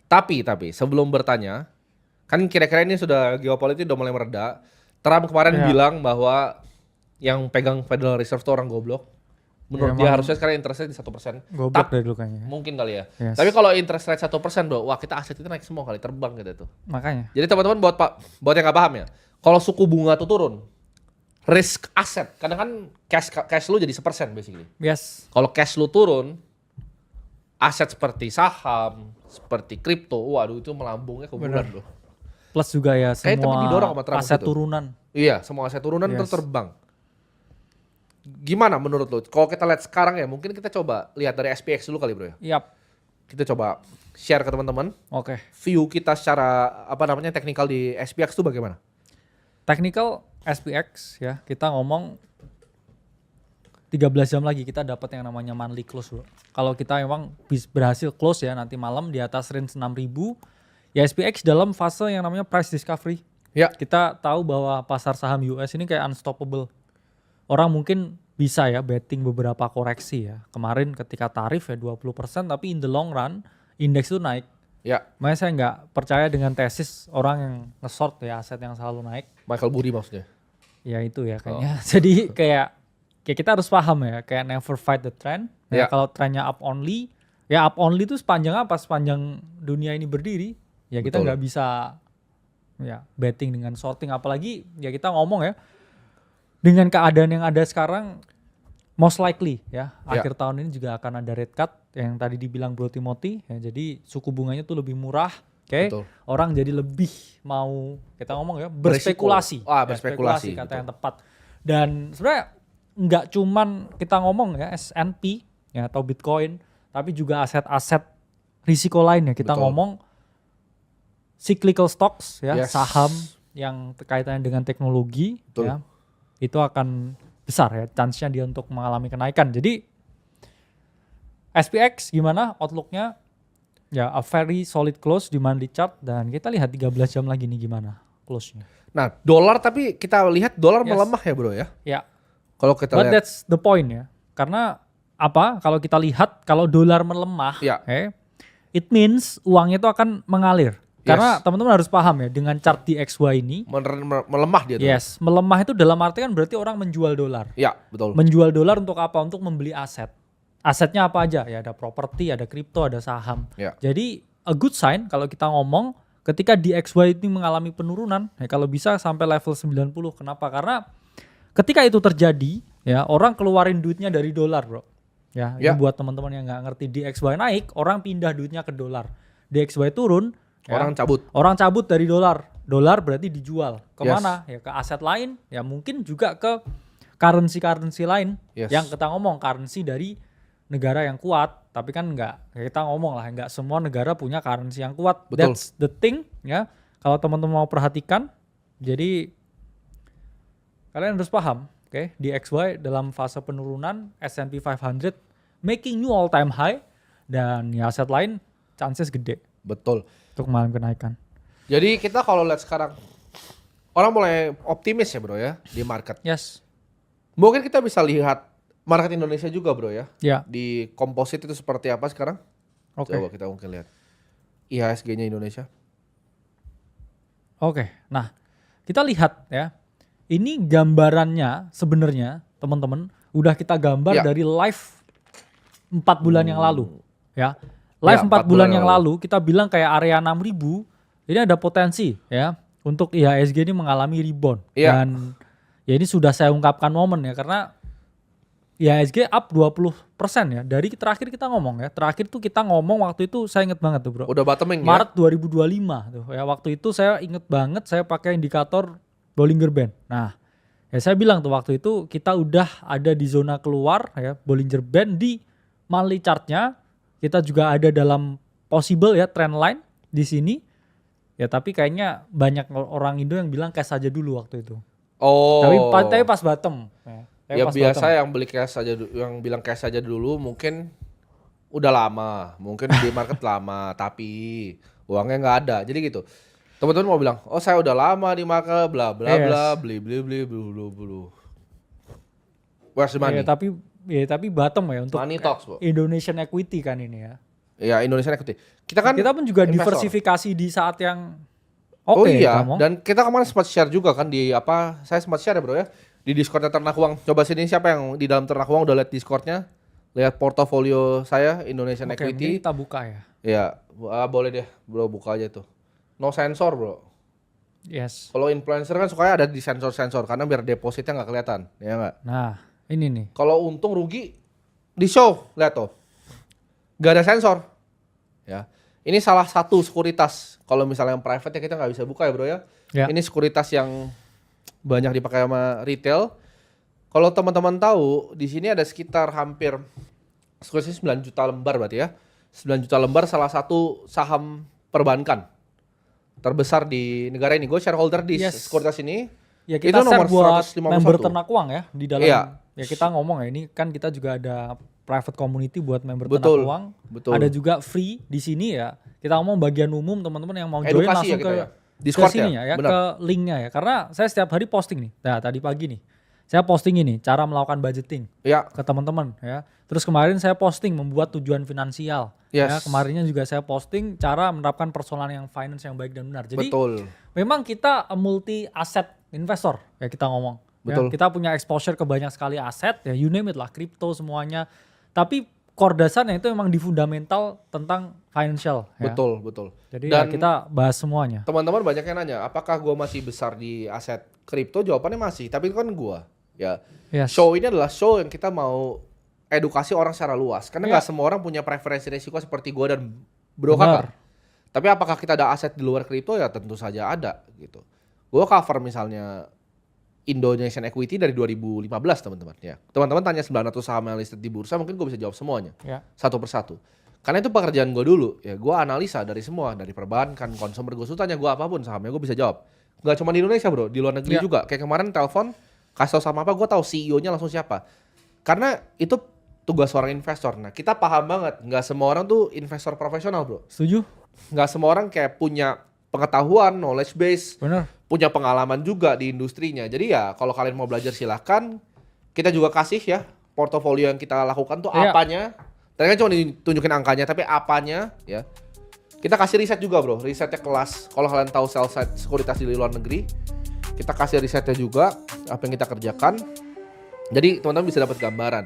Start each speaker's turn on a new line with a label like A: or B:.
A: Tapi sebelum bertanya, kan kira-kira ini sudah geopolitik udah mulai mereda. Trump kemarin
B: Ya,
A: bilang bahwa yang pegang Federal Reserve itu orang goblok.
B: ya
A: Menurut dia
B: emang
A: harusnya sekarang interest rate di 1%.
B: goblok
A: Tapi
B: dari dulu kayaknya.
A: mungkin kali ya. Tapi
B: Yes.
A: kalau interest rate 1%, bro, wah kita aset itu naik semua kali, terbang gitu tuh.
B: Makanya.
A: Jadi teman-teman buat yang nggak paham ya, kalau suku bunga tuh turun, risk aset, kadang kan cash lu jadi 1% basically.
B: Yes.
A: Kalau cash lu turun, aset seperti saham, seperti kripto, waduh itu melambungnya ke bulan,
B: Bener.
A: bro.
B: Plus juga ya
A: Kayak tapi didorong sama
B: semua
A: Trump
B: aset
A: gitu.
B: turunan.
A: Iya, semua aset turunan
B: Yes.
A: terbang. Gimana menurut lu? Kalau kita lihat sekarang ya, mungkin kita coba lihat dari SPX dulu kali, bro ya.
B: Yap.
A: Kita coba share ke teman-teman
B: Oke.
A: view kita secara teknikal di SPX itu bagaimana?
B: Technical SPX ya, kita ngomong 13 jam lagi kita dapat yang namanya monthly close, bro. Kalau kita emang berhasil close ya nanti malam di atas range 6.000, ya SPX dalam fase yang namanya price discovery.
A: Ya,
B: Kita tahu bahwa pasar saham US ini kayak unstoppable. Orang mungkin bisa ya betting beberapa koreksi ya. Kemarin ketika tarif ya 20%, tapi in the long run indeks itu naik.
A: ya,
B: Makanya saya nggak percaya dengan tesis orang yang nge-short ya aset yang selalu naik.
A: Michael Burry maksudnya.
B: Ya itu ya kayaknya. Jadi kayak kita harus paham ya, kayak never fight the trend. Ya,
A: Ya.
B: kalau trennya up only, ya up only itu sepanjang apa? Sepanjang dunia ini berdiri, ya kita
A: Betul.
B: nggak bisa ya betting dengan shorting. Apalagi ya kita ngomong ya, dengan keadaan yang ada sekarang, most likely ya,
A: Ya.
B: akhir tahun ini juga akan ada rate cut yang tadi dibilang Bro Timothy. Ya, jadi suku bunganya tuh lebih murah. Oke,
A: Betul.
B: orang jadi lebih mau kita ngomong ya
A: Beresiko.
B: berspekulasi.
A: Ah,
B: Ya,
A: berspekulasi,
B: kata
A: betul.
B: yang tepat. Dan sebenarnya nggak cuman kita ngomong ya S&P ya atau Bitcoin, tapi juga aset-aset risiko lain ya. Kita
A: Betul.
B: ngomong cyclical stocks ya,
A: Yes.
B: saham yang kaitannya dengan teknologi.
A: Betul.
B: Ya, itu akan besar ya chance-nya dia untuk mengalami kenaikan. Jadi SPX gimana outlook-nya? Ya a very solid close di monthly chart dan kita lihat 13 jam lagi nih gimana close-nya.
A: Nah, dolar tapi kita lihat dolar
B: Yes.
A: melemah ya, bro ya.
B: Ya,
A: Kalau kita
B: but
A: lihat,
B: that's the point ya. Karena apa? Kalau kita lihat kalau dolar melemah,
A: Ya.
B: it means uangnya itu akan mengalir.
A: Yes.
B: Karena teman-teman harus paham ya dengan chart di XY ini,
A: melemah dia tuh.
B: yes, melemah itu dalam arti kan berarti orang menjual dolar.
A: Ya, betul.
B: Menjual dolar untuk apa? Untuk membeli aset. Asetnya apa aja? Ya ada properti, ada kripto, ada saham.
A: Ya.
B: Jadi a good sign kalau kita ngomong ketika DXY ini mengalami penurunan, ya kalau bisa sampai level 90. Kenapa? Karena ketika itu terjadi, ya orang keluarin duitnya dari dolar, bro. Ya, ini
A: Ya.
B: buat teman-teman yang nggak ngerti DXY naik, orang pindah duitnya ke dolar. DXY turun, ya,
A: Orang cabut.
B: dari dolar. Dolar berarti dijual. Kemana? Ya ke aset lain, ya mungkin juga ke currency lain.
A: Yes.
B: Yang kita ngomong currency dari negara yang kuat, tapi kan enggak. Kita ngomong lah, enggak semua negara punya currency yang kuat.
A: Betul.
B: That's the thing, ya. Kalau teman-teman mau perhatikan, jadi kalian harus paham, oke? DXY dalam fase penurunan, S&P 500 making new all time high dan ya aset lain chances gede
A: Betul.
B: untuk mengalami kenaikan.
A: Jadi kita kalau lihat sekarang orang mulai optimis ya, bro ya, di market.
B: Yes.
A: Mungkin kita bisa lihat market Indonesia juga, bro ya.
B: Ya,
A: Di komposit itu seperti apa sekarang?
B: oke.
A: Coba kita mungkin lihat. IHSG-nya Indonesia.
B: Oke. Nah, kita lihat ya. Ini gambarannya sebenarnya teman-teman udah kita gambar
A: Ya.
B: dari live 4 bulan yang lalu ya. Live
A: Ya,
B: 4 bulan yang lalu kita bilang kayak area 6.000 ini ada potensi ya untuk IHSG ini mengalami rebound.
A: Ya.
B: Dan ya ini sudah saya ungkapkan momen ya karena IHSG up 20% ya. Dari terakhir kita ngomong ya. Terakhir tuh kita ngomong waktu itu saya inget banget tuh, bro.
A: Udah bottoming ya.
B: Maret 2025 tuh ya. Waktu itu saya inget banget saya pakai indikator Bollinger Band. Nah, ya saya bilang tuh waktu itu kita udah ada di zona keluar ya Bollinger Band di monthly chartnya. Kita juga ada dalam possible ya trend line di sini. Ya tapi kayaknya banyak orang Indo yang bilang cash aja dulu waktu itu.
A: Oh.
B: Tapi pas bottom.
A: Ya biasa yang beli cash aja, yang bilang cash aja dulu mungkin udah lama, mungkin di market lama, tapi uangnya nggak ada. Jadi gitu. Teman-teman mau bilang, oh saya udah lama di market, bla bla
B: Yes.
A: bla, beli blu. Where's the money?
B: Ya, tapi bottom ya untuk
A: Money talks, bro.
B: Indonesian equity kan ini ya.
A: Ya Indonesian Equity. Kita kan
B: Kita pun juga
A: investor.
B: diversifikasi di saat yang
A: Oh
B: oke,
A: iya,
B: Kamo.
A: dan kita kemarin sempat share juga kan di apa? Saya sempat share ya bro ya di Discordnya Ternak Uang. Coba sini siapa yang di dalam Ternak Uang udah lihat Discordnya, lihat portofolio saya Indonesian
B: Oke,
A: Equity.
B: mungkin kita buka ya.
A: Ya, boleh deh bro buka aja tuh. No sensor bro.
B: Yes.
A: Kalau influencer kan sukanya ada di sensor-sensor karena biar depositnya nggak kelihatan, ya nggak?
B: Nah, ini nih.
A: Kalau untung rugi di show, lihat tuh, nggak ada sensor. Ya, ini salah satu sekuritas. Kalau misalnya yang private ya kita nggak bisa buka ya bro ya.
B: Ya.
A: Ini sekuritas yang banyak dipakai sama retail. Kalau teman-teman tahu, di sini ada sekitar hampir sekuritas 9 juta lembar berarti ya. 9 juta lembar salah satu saham perbankan terbesar di negara ini. Gue shareholder di
B: Yes.
A: sekuritas ini.
B: Ya kita
A: Itu
B: share
A: nomor
B: buat
A: 151.
B: member Ternak Uang ya di dalam.
A: Iya.
B: Ya kita ngomong ya, ini kan kita juga ada private community buat member
A: Betul,
B: Ternak Uang.
A: betul.
B: Ada juga free di sini ya. Kita ngomong bagian umum, teman-teman yang mau join
A: Edukasi
B: langsung
A: ya kita
B: ke
A: ya. Discord
B: sini
A: ya?
B: ya,
A: Benar.
B: ke linknya ya. Karena saya setiap hari posting nih. Nah, tadi pagi nih. Saya posting ini cara melakukan budgeting
A: Ya,
B: ke teman-teman ya. Terus kemarin saya posting membuat tujuan finansial.
A: Yes.
B: Ya, kemarinnya juga saya posting cara menerapkan persoalan yang finance yang baik dan benar. Jadi
A: betul.
B: memang kita multi aset investor ya kita ngomong. Ya,
A: Betul.
B: kita punya exposure ke banyak sekali aset ya, you name it lah, kripto semuanya. Tapi core dasarnya itu memang di fundamental tentang financial. Ya.
A: Betul, betul.
B: Jadi
A: Dan
B: ya kita bahas semuanya.
A: teman-teman banyak yang nanya, apakah gua masih besar di aset kripto? Jawabannya masih, tapi itu kan gua. Ya,
B: Yes.
A: show ini adalah show yang kita mau edukasi orang secara luas. Karena nggak
B: Iya.
A: semua orang punya preferensi risiko seperti gua dan Bro
B: Benar.
A: Kakak. Tapi apakah kita ada aset di luar kripto? Ya tentu saja ada gitu. Gua cover misalnya Indonesian Equity dari 2015 teman-teman. Ya, teman-teman tanya 900 saham yang listed di bursa, mungkin gue bisa jawab semuanya
B: Ya.
A: satu persatu. Karena itu pekerjaan gue dulu. Ya, gue analisa dari semua, dari perbankan, konsumer. Gue tanya gue apapun sahamnya gue bisa jawab. Gak cuma di Indonesia bro, di luar negeri
B: Ya.
A: juga. Kayak kemarin telepon, kasih tau saham apa, gue tahu CEO-nya langsung siapa. Karena itu tugas seorang investor. Nah kita paham banget, nggak semua orang tuh investor profesional bro.
B: Setuju?
A: Nggak semua orang kayak punya pengetahuan, knowledge base,
B: Benar.
A: punya pengalaman juga di industrinya. Jadi ya kalau kalian mau belajar silahkan. Kita juga kasih ya portofolio yang kita lakukan tuh
B: Iya.
A: apanya. Tadi kan cuma ditunjukin angkanya, tapi apanya ya. Kita kasih riset juga bro, risetnya kelas. Kalau kalian tahu sell side sekuritas di luar negeri, kita kasih risetnya juga apa yang kita kerjakan. Jadi teman-teman bisa dapat gambaran.